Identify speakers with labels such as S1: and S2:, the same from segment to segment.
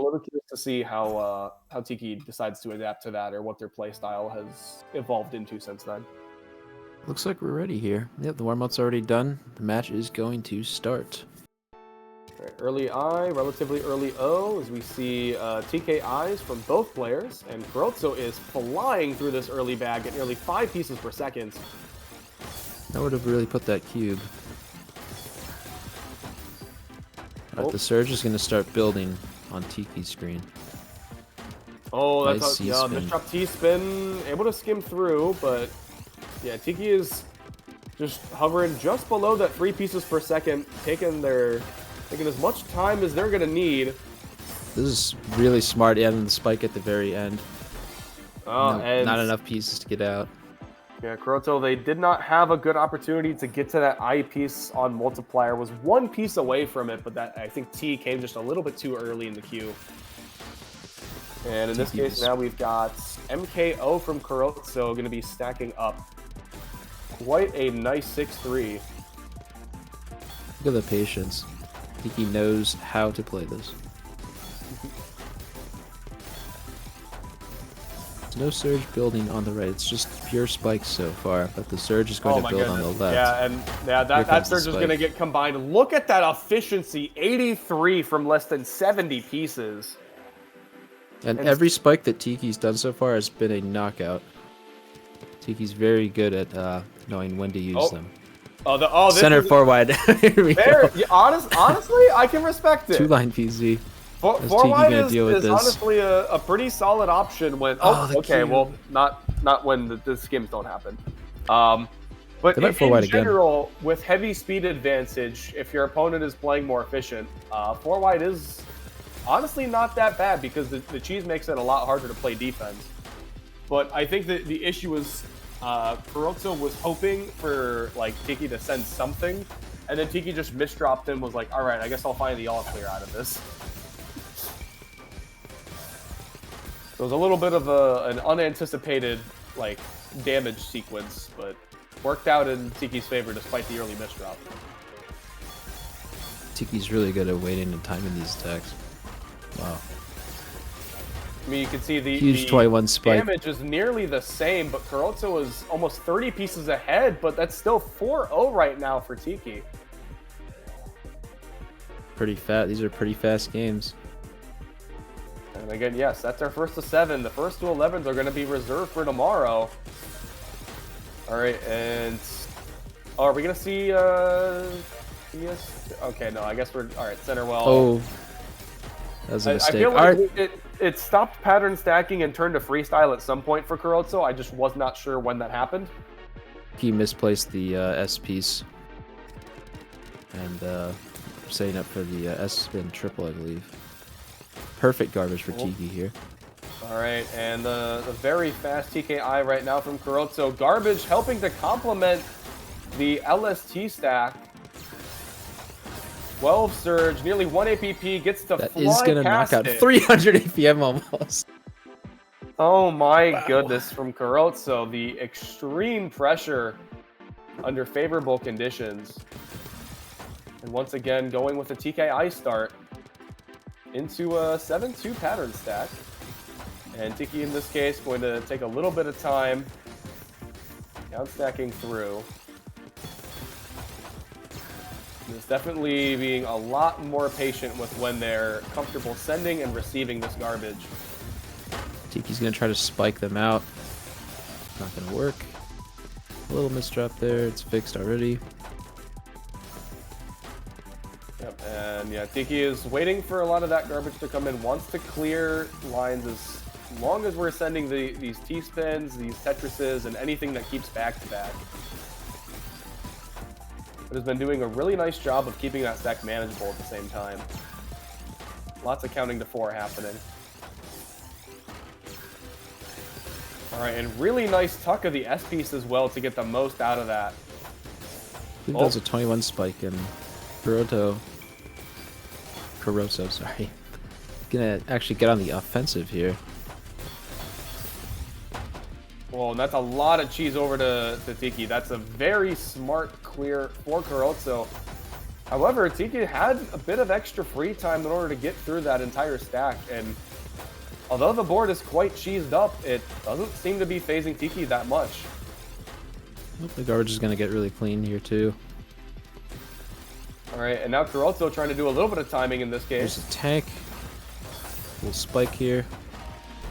S1: little curious to see how Tiki decides to adapt to that, or what their play style has evolved into since then.
S2: Looks like we're ready here. Yep, the warm-up's already done. The match is going to start.
S1: Right, early I, relatively early O, as we see TKIs from both players, and Kurotzo is flying through this early bag at nearly 5 pieces per second.
S2: That would have really put that cube. Alright, the Surge is going to start building on Tiki's screen.
S1: Oh, that's
S2: nice
S1: misdrop T-spin, able to skim through, but yeah, Tiki is just hovering just below that 3 pieces per second, taking as much time as they're going to need.
S2: This is really smart, adding the spike at the very end.
S1: And
S2: not enough pieces to get out.
S1: Yeah, Kurotzo, they did not have a good opportunity to get to that I piece on multiplier. Was 1 piece away from it, but that I think T came just a little bit too early in the queue. And in this case, now we've got MKO from Kurotzo going to be stacking up quite a nice 6-3.
S2: Look at the patience. Tiki knows how to play this. There's no Surge building on the right. It's just pure spikes so far, but the Surge is going to build on the left.
S1: Yeah, and that Surge is going to get combined. Look at that efficiency, 83 from less than 70 pieces.
S2: And every spike that Tiki's done so far has been a knockout. Tiki's very good at knowing when to use them.
S1: This
S2: center 4 wide. Here we go.
S1: Yeah, honestly, I can respect it.
S2: 2-line PZ.
S1: 4 wide is honestly a pretty solid option when. Well, not when the skims don't happen. But in general, with heavy speed advantage, if your opponent is playing more efficient, 4 wide is honestly not that bad because the cheese makes it a lot harder to play defense. But I think that the issue is Kurotzo was hoping for Tiki to send something, and then Tiki just misdropped him. Was like, all right, I guess I'll find the all clear out of this. So it was a little bit of an unanticipated damage sequence, but worked out in Tiki's favor despite the early misdrop.
S2: Tiki's really good at waiting and timing these attacks. Wow.
S1: I mean, you can see the
S2: huge 21 spike.
S1: Damage is nearly the same, but Kurotzo is almost 30 pieces ahead, but that's still 4-0 right now for Tiki.
S2: Pretty fast. These are pretty fast games.
S1: And again, yes, that's our first to 7. The first 2 11s are going to be reserved for tomorrow. All right, and are we going to see? Yes. Okay, no, I guess we're all right. Center well.
S2: Oh, that was a mistake.
S1: I feel like it stopped pattern stacking and turned to freestyle at some point for Kurotzo. I just was not sure when that happened.
S2: He misplaced the S piece and setting up for the S spin triple, I believe. Perfect garbage for Tiki here.
S1: All right, and the very fast TKI right now from Kurotzo. Garbage helping to complement the LST stack. 12 Surge, nearly 1 APP, gets to
S2: that
S1: fly
S2: is going to knock out 300 APM almost.
S1: Oh my goodness, from Kurotzo. The extreme pressure under favorable conditions. And once again, going with a TKI start into a 7-2 pattern stack. And Tiki, in this case, going to take a little bit of time down stacking through. It's definitely being a lot more patient with when they're comfortable sending and receiving this garbage.
S2: Tiki's going to try to spike them out. Not going to work. A little misdrop there. It's fixed already.
S1: Yep, and yeah, Tiki is waiting for a lot of that garbage to come in. Wants to clear lines as long as we're sending these T-spins, these Tetrises, and anything that keeps back-to-back. But has been doing a really nice job of keeping that stack manageable at the same time. Lots of counting to 4 happening. All right, and really nice tuck of the S piece as well to get the most out of that.
S2: I think that was a 21 spike, and Kurotzo, sorry, gonna actually get on the offensive here.
S1: Well, and that's a lot of cheese over to Tiki. That's a very smart clear for Kurotzo. However, Tiki had a bit of extra free time in order to get through that entire stack, and although the board is quite cheesed up, it doesn't seem to be phasing Tiki that much.
S2: The garbage is going to get really clean here, too.
S1: All right, and now Kurotzo trying to do a little bit of timing in this case.
S2: There's a tank. Little spike here.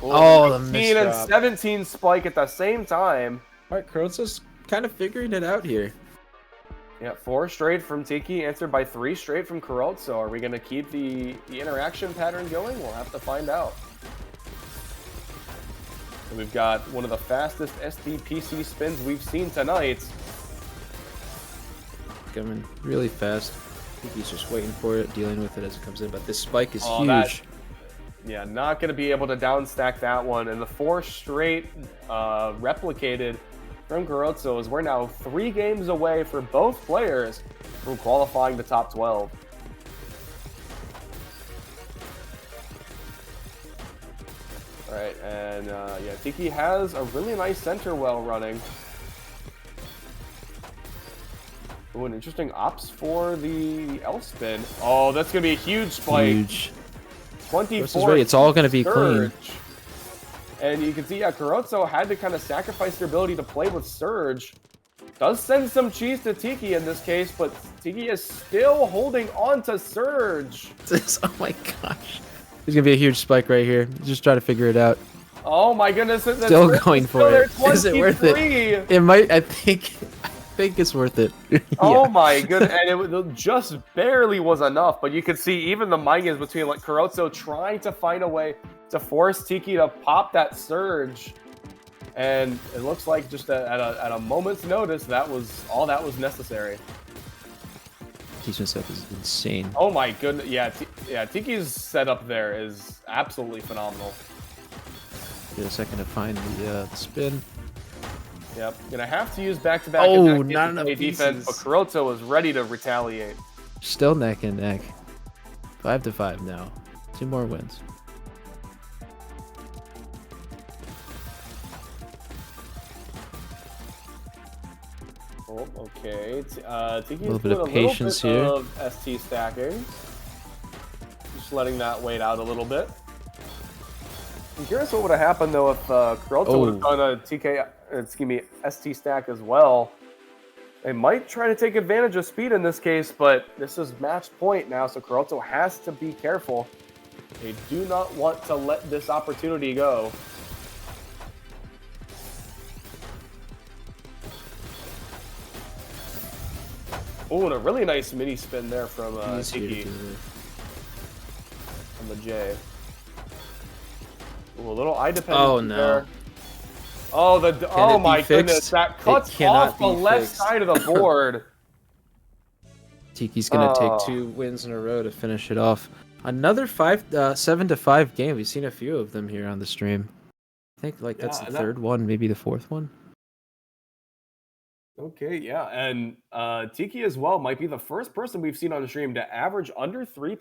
S1: Ooh,
S2: oh, the
S1: 15 and 17 spike at the same time.
S2: All right, Kurotzo's kind of figuring it out here.
S1: Yeah, 4 straight from Tiki, answered by 3 straight from Kurotzo. Are we going to keep the interaction pattern going? We'll have to find out. And we've got one of the fastest SGPC spins we've seen tonight.
S2: Coming really fast. Tiki's just waiting for it, dealing with it as it comes in. But this spike is
S1: huge. Yeah, not going to be able to downstack that one. And the 4 straight replicated from Kurotzo as we're now 3 games away for both players from qualifying the top 12. All right, and yeah, Tiki has a really nice center well running. Ooh, an interesting ops for the L spin. Oh, that's going to be a huge spike.
S2: Huge.
S1: 24.
S2: It's all going to be clean.
S1: And you can see, yeah, Kurotzo had to kind of sacrifice their ability to play with Surge. Does send some cheese to Tiki in this case, but Tiki is still holding on to Surge.
S2: Oh my gosh. There's going to be a huge spike right here. Just try to figure it out.
S1: Oh my goodness.
S2: Still going for it. Is it worth it? It might, I think it's worth it. Yeah.
S1: Oh my goodness. And it just barely was enough, but you could see even the mind games between like Kurotzo trying to find a way to force Tiki to pop that Surge. And it looks like just at a moment's notice, that was all that was necessary.
S2: Tiki's setup is insane.
S1: Oh my goodness. Yeah, Tiki's setup there is absolutely phenomenal.
S2: Get a second to find the spin.
S1: Yep, gonna have to use back-to-back
S2: not enough
S1: defense, but Kurotzo is ready to retaliate.
S2: Still neck and neck. 5-5 now. 2 more wins.
S1: Oh, okay. Tiki
S2: a little bit of patience here.
S1: Of ST stacking. Just letting that wait out a little bit. I'm curious what would have happened though if Kurotzo would have done a ST stack as well. They might try to take advantage of speed in this case, but this is match point now, so Kurotzo has to be careful. They do not want to let this opportunity go. Oh, and a really nice mini spin there from Tiki on the J. Ooh, a little eye dependent.
S2: Oh no!
S1: There. Oh my goodness! That cuts off the left side of the board.
S2: Tiki's gonna take 2 wins in a row to finish it off. Another 7-5 game. We've seen a few of them here on the stream. I think like that's the 3rd one, maybe the 4th one.
S1: Okay, yeah, and Tiki as well might be the first person we've seen on the stream to average under 3